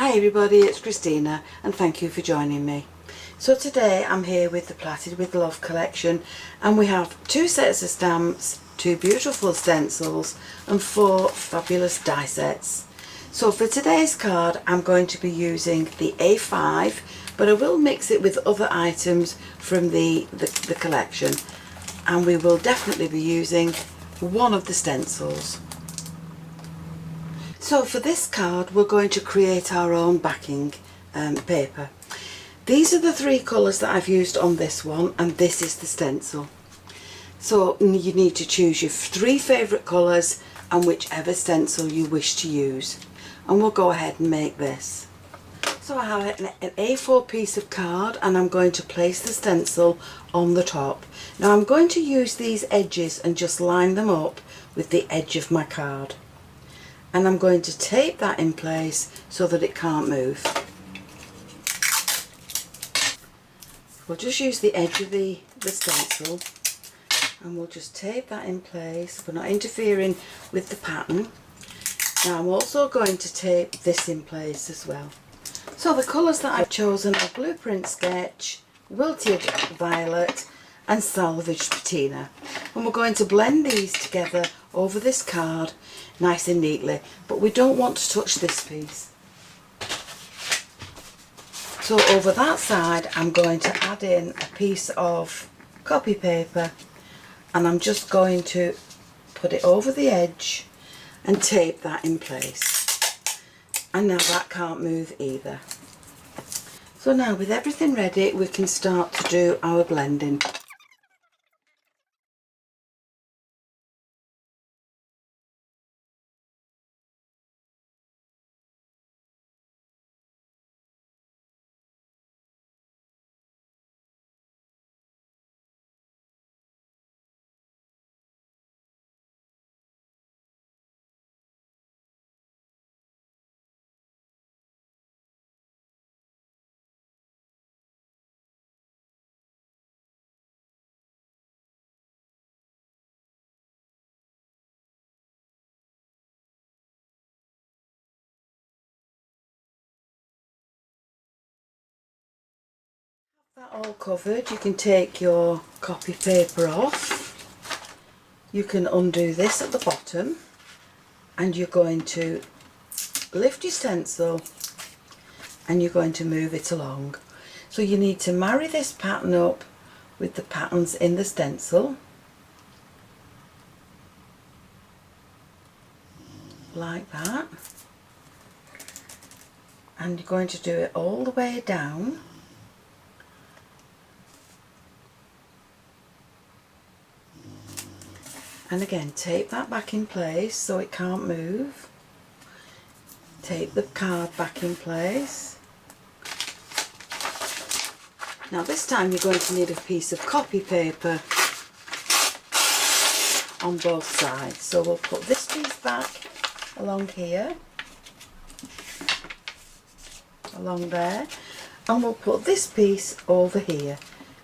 Hi everybody, it's Christina and thank you for joining me. So today I'm here with the Plaited with Love collection, and we have 2 sets of stamps, 2 beautiful stencils and 4 fabulous die sets. So for today's card I'm going to be using the A5, but I will mix it with other items from the collection, and we will definitely be using one of the stencils. So for this card we're going to create our own backing paper. These are the 3 colours that I've used on this one, and this is the stencil. So you need to choose your 3 favourite colours and whichever stencil you wish to use, and we'll go ahead and make this. So I have an A4 piece of card and I'm going to place the stencil on the top. Now I'm going to use these edges and just line them up with the edge of my card. And I'm going to tape that in place so that it can't move. We'll just use the edge of the stencil and we'll just tape that in place. We're not interfering with the pattern. Now I'm also going to tape this in place as well. So the colours that I've chosen are Blueprint Sketch, Wilted Violet and Salvaged Patina. And we're going to blend these together over this card nice and neatly, but we don't want to touch this piece. So over that side I'm going to add in a piece of copy paper and I'm just going to put it over the edge and tape that in place. And now that can't move either. So now with everything ready we can start to do our blending. That all covered, you can take your copy paper off. You can undo this at the bottom and you're going to lift your stencil and you're going to move it along. So you need to marry this pattern up with the patterns in the stencil like that, and you're going to do it all the way down. And again, tape that back in place so it can't move. Tape the card back in place. Now this time you're going to need a piece of copy paper on both sides. So we'll put this piece back along here, along there, and we'll put this piece over here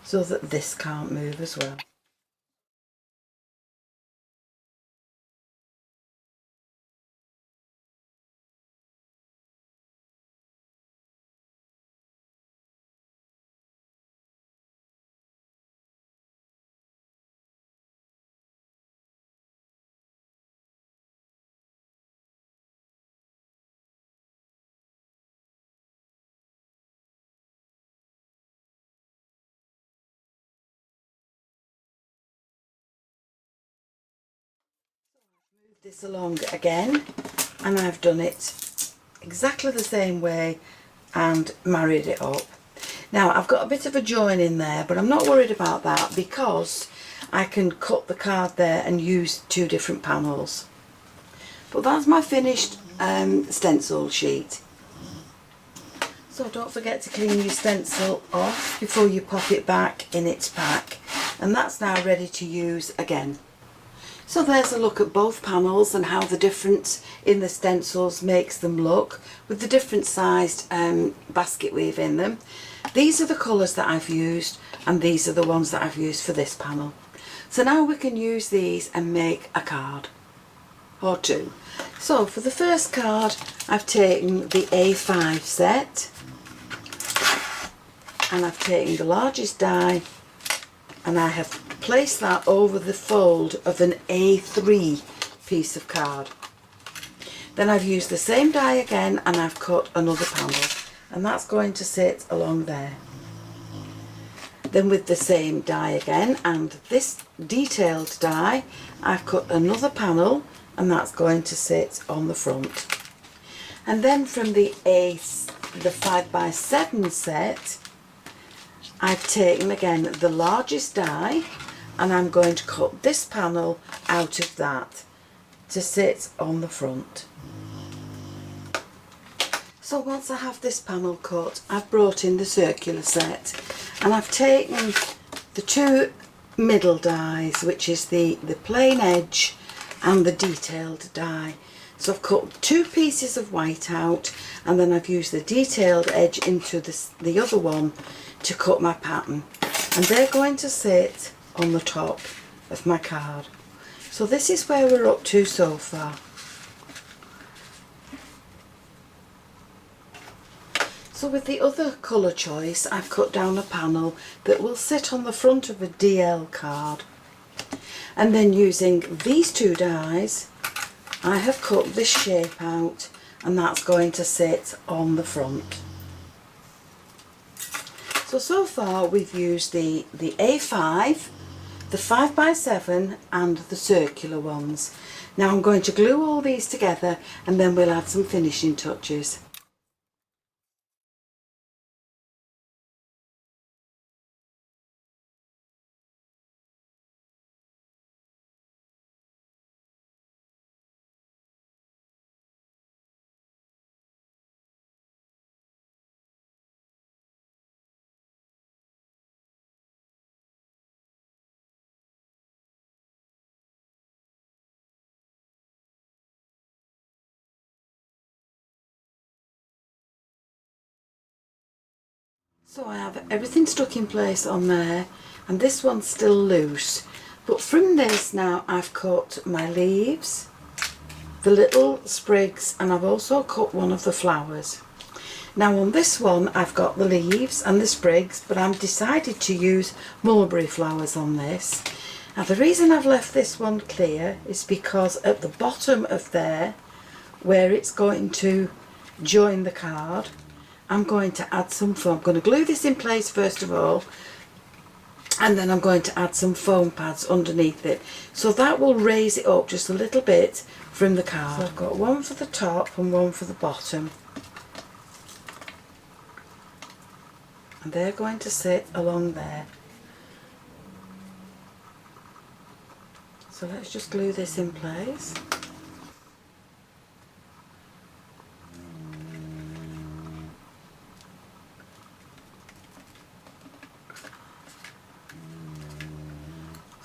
so that this can't move as well. Move this along again, and I've done it exactly the same way and married it up. Now I've got a bit of a join in there, but I'm not worried about that because I can cut the card there and use 2 different panels. But that's my finished stencil sheet. So don't forget to clean your stencil off before you pop it back in its pack, and that's now ready to use again. So there's a look at both panels and how the difference in the stencils makes them look with the different sized basket weave in them. These are the colours that I've used, and these are the ones that I've used for this panel. So now we can use these and make a card. or two. So for the first card I've taken the A5 set and I've taken the largest die and I have placed that over the fold of an A3 piece of card. Then I've used the same die again and I've cut another panel, and that's going to sit along there. Then with the same die again and this detailed die, I've cut another panel and that's going to sit on the front. And then from the 5x7 set, I've taken again the largest die and I'm going to cut this panel out of that to sit on the front. So once I have this panel cut, I've brought in the circular set and I've taken the two middle dies, which is the plain edge and the detailed die. So I've cut two pieces of white out and then I've used the detailed edge into the other one to cut my pattern, and they're going to sit on the top of my card. So this is where we're up to so far. So with the other colour choice, I've cut down a panel that will sit on the front of a DL card, and then using these two dies I have cut this shape out and that's going to sit on the front. So far we've used the A5, the 5x7 and the circular ones. Now I'm going to glue all these together and then we'll add some finishing touches. So I have everything stuck in place on there, and this one's still loose, but from this now I've cut my leaves, the little sprigs, and I've also cut one of the flowers. Now on this one I've got the leaves and the sprigs, but I've decided to use mulberry flowers on this. Now the reason I've left this one clear is because at the bottom of there, where it's going to join the card, I'm going to add some foam. I'm going to glue this in place first of all, and then I'm going to add some foam pads underneath it, so that will raise it up just a little bit from the card. So I've got one for the top and one for the bottom, and they're going to sit along there. So let's just glue this in place.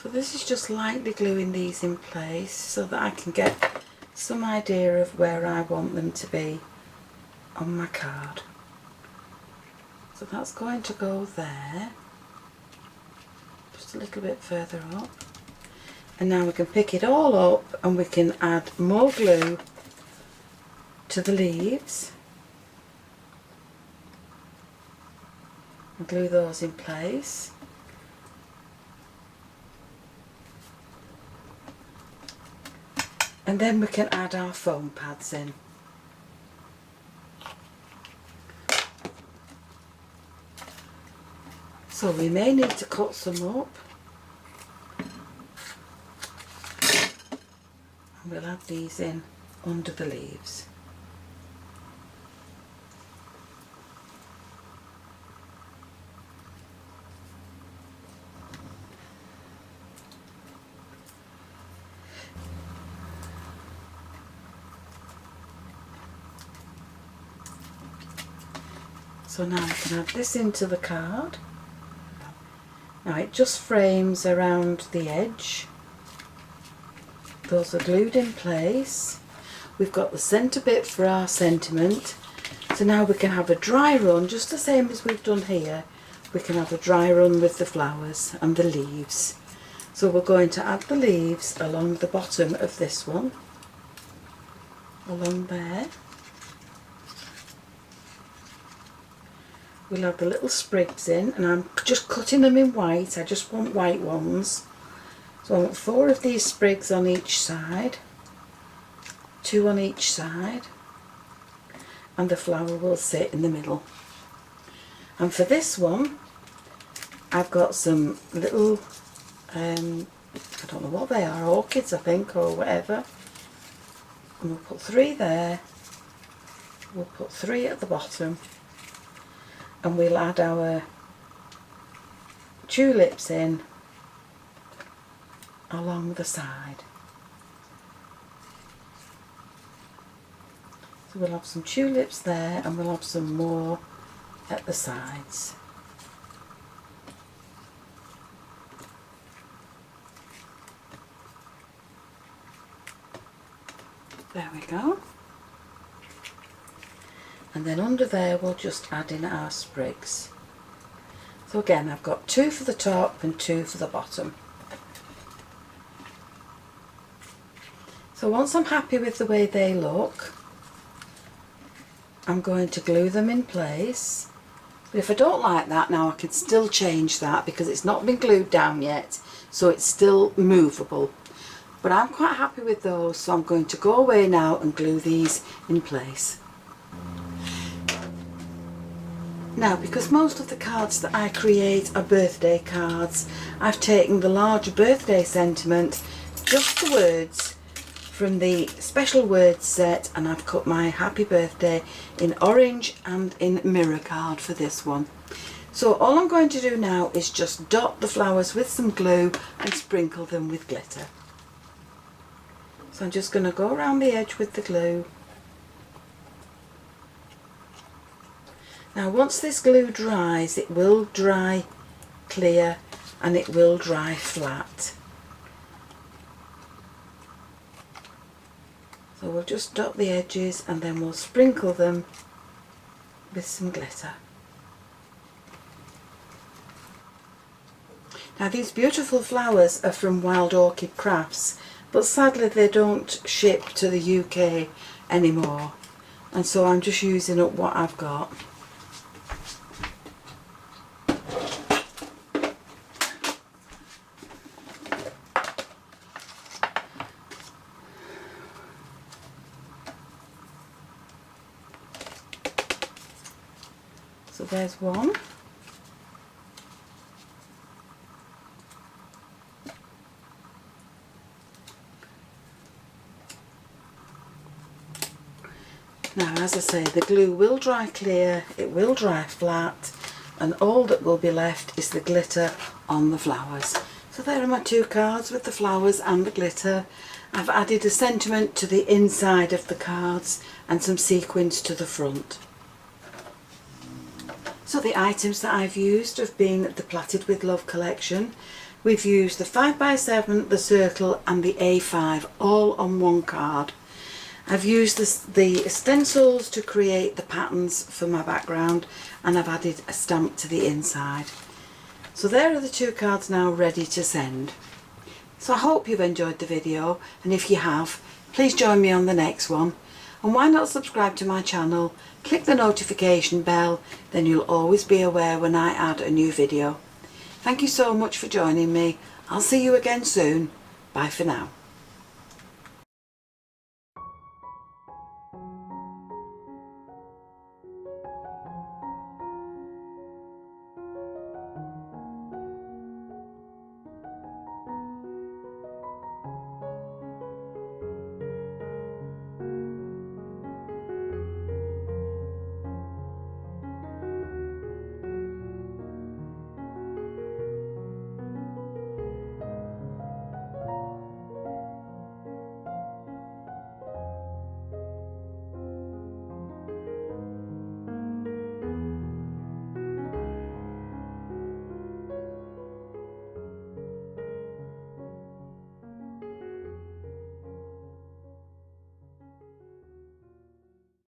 So this is just lightly gluing these in place so that I can get some idea of where I want them to be on my card. So that's going to go there, just a little bit further up. And now we can pick it all up and we can add more glue to the leaves and glue those in place. And then we can add our foam pads in. So we may need to cut some up. And we'll add these in under the leaves. So now I can add this into the card. Now it just frames around the edge. Those are glued in place. We've got the centre bit for our sentiment. So now we can have a dry run, just the same as we've done here. We can have a dry run with the flowers and the leaves. So we're going to add the leaves along the bottom of this one. along there. We'll have the little sprigs in, and I'm just cutting them in white. I just want white ones. So I want 4 of these sprigs on each side, 2 on each side, and the flower will sit in the middle. And for this one, I've got some little, I don't know what they are, orchids I think, or whatever. And we'll put 3 there, we'll put 3 at the bottom, and we'll add our tulips in along the side. So we'll have some tulips there, and we'll have some more at the sides. There we go. And then under there we'll just add in our sprigs. So again, I've got 2 for the top and 2 for the bottom. So once I'm happy with the way they look, I'm going to glue them in place. But if I don't like that now, I can still change that because it's not been glued down yet, so it's still movable. But I'm quite happy with those, so I'm going to go away now and glue these in place. Now, because most of the cards that I create are birthday cards, I've taken the large birthday sentiment, just the words from the special words set, and I've cut my happy birthday in orange and in mirror card for this one. So all I'm going to do now is just dot the flowers with some glue and sprinkle them with glitter. So I'm just going to go around the edge with the glue. Now once this glue dries, it will dry clear and it will dry flat. So we'll just dot the edges and then we'll sprinkle them with some glitter. Now these beautiful flowers are from Wild Orchid Crafts, but sadly they don't ship to the UK anymore, and so I'm just using up what I've got. So there's one. Now, as I say, the glue will dry clear, it will dry flat, and all that will be left is the glitter on the flowers. So there are my 2 cards with the flowers and the glitter. I've added a sentiment to the inside of the cards and some sequins to the front. So the items that I've used have been the Plaited with Love collection. We've used the 5x7, the circle and the A5 all on one card. I've used the stencils to create the patterns for my background, and I've added a stamp to the inside. So there are the 2 cards now ready to send. So I hope you've enjoyed the video, and if you have, please join me on the next one. And why not subscribe to my channel, click the notification bell, then you'll always be aware when I add a new video. Thank you so much for joining me. I'll see you again soon. Bye for now.